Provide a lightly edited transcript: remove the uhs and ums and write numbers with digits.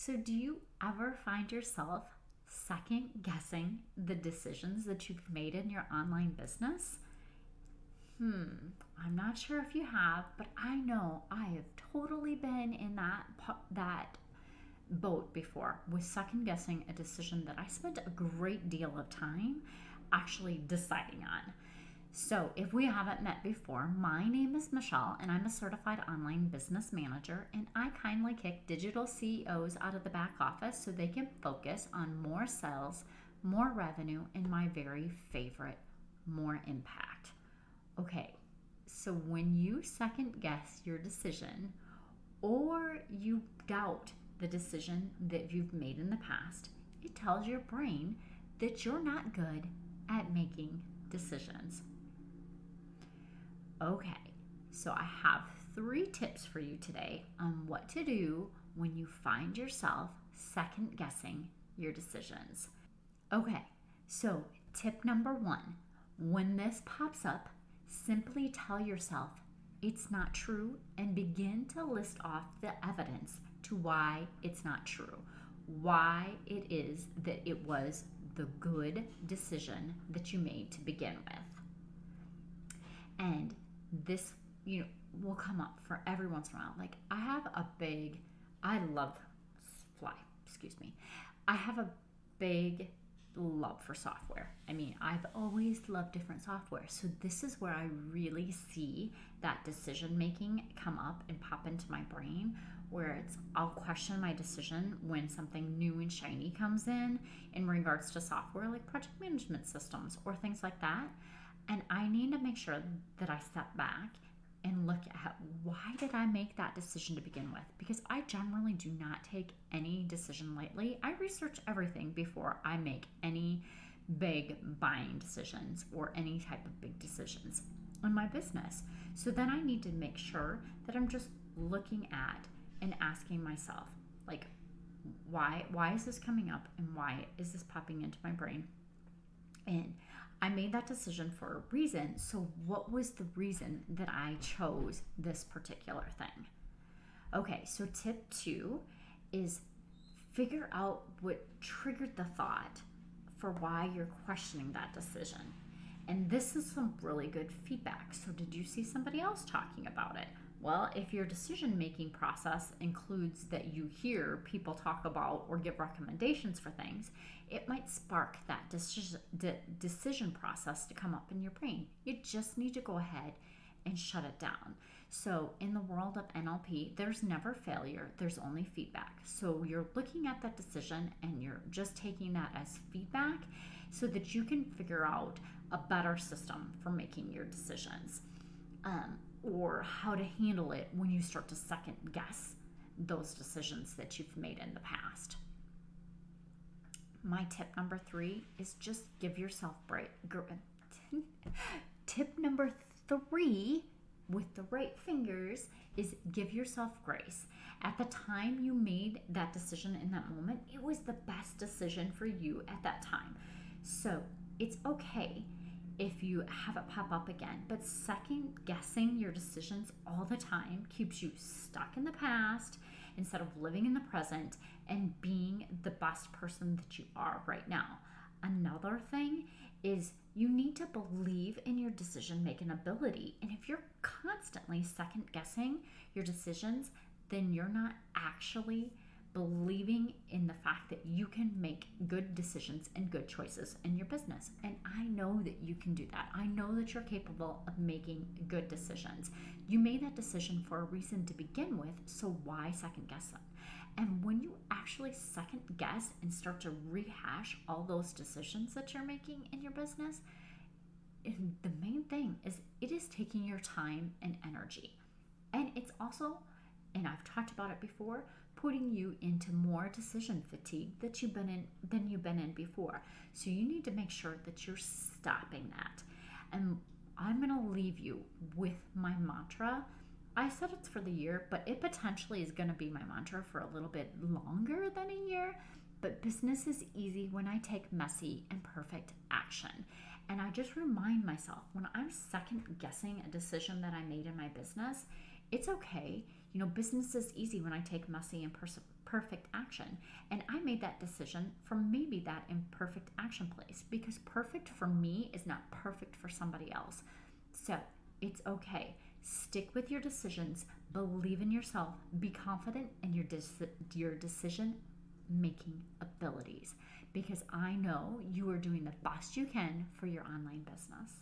So, do you ever find yourself second guessing the decisions that you've made in your online business? I'm not sure if you have, but I know I have totally been in that boat before with second guessing a decision that I spent a great deal of time actually deciding on. So, if we haven't met before, my name is Michele and I'm a certified online business manager, and I kindly kick digital CEOs out of the back office so they can focus on more sales, more revenue, and my very favorite, more impact. Okay, so when you second guess your decision or you doubt the decision that you've made in the past, it tells your brain that you're not good at making decisions. Okay, so I have 3 tips for you today on what to do when you find yourself second guessing your decisions. Okay, so tip number 1, when this pops up, simply tell yourself it's not true and begin to list off the evidence to why it's not true, why it is that it was the good decision that you made to begin with. And this, will come up for every once in a while. Like I have a big love for software. I mean, I've always loved different software. So this is where I really see that decision making come up and pop into my brain, where I'll question my decision when something new and shiny comes in regards to software like project management systems or things like that. And I need to make sure that I step back and look at why did I make that decision to begin with? Because I generally do not take any decision lightly. I research everything before I make any big buying decisions or any type of big decisions in my business. So then I need to make sure that I'm just looking at and asking myself, like, why is this coming up and why is this popping into my brain? And I made that decision for a reason. So what was the reason that I chose this particular thing? Okay, so tip 2 is figure out what triggered the thought for why you're questioning that decision. And this is some really good feedback. So did you see somebody else talking about it? Well, if your decision-making process includes that you hear people talk about or give recommendations for things, it might spark that decision process to come up in your brain. You just need to go ahead and shut it down. So in the world of NLP, there's never failure, there's only feedback. So you're looking at that decision and you're just taking that as feedback so that you can figure out a better system for making your decisions. Or how to handle it when you start to second guess those decisions that you've made in the past. My tip number 3 is just give yourself break. Tip number 3 with the right fingers is give yourself grace. At the time you made that decision in that moment, it was the best decision for you at that time. So it's okay if you have it pop up again, but second guessing your decisions all the time keeps you stuck in the past instead of living in the present and being the best person that you are right now. Another thing is you need to believe in your decision making ability. And if you're constantly second guessing your decisions, then you're not actually believing in the fact that you can make good decisions and good choices in your business. And I know that you can do that. I know that you're capable of making good decisions. You made that decision for a reason to begin with, so why second guess them? And when you actually second guess and start to rehash all those decisions that you're making in your business, the main thing is it is taking your time and energy. And it's also, and I've talked about it before, putting you into more decision fatigue than you've been in before. So you need to make sure that you're stopping that. And I'm going to leave you with my mantra. I said it's for the year, but it potentially is going to be my mantra for a little bit longer than a year. But business is easy when I take messy and perfect action. And I just remind myself when I'm second guessing a decision that I made in my business, it's okay. Business is easy when I take messy and imperfect action. And I made that decision from maybe that imperfect action place, because perfect for me is not perfect for somebody else. So it's okay. Stick with your decisions, believe in yourself, be confident in your decision making abilities, because I know you are doing the best you can for your online business.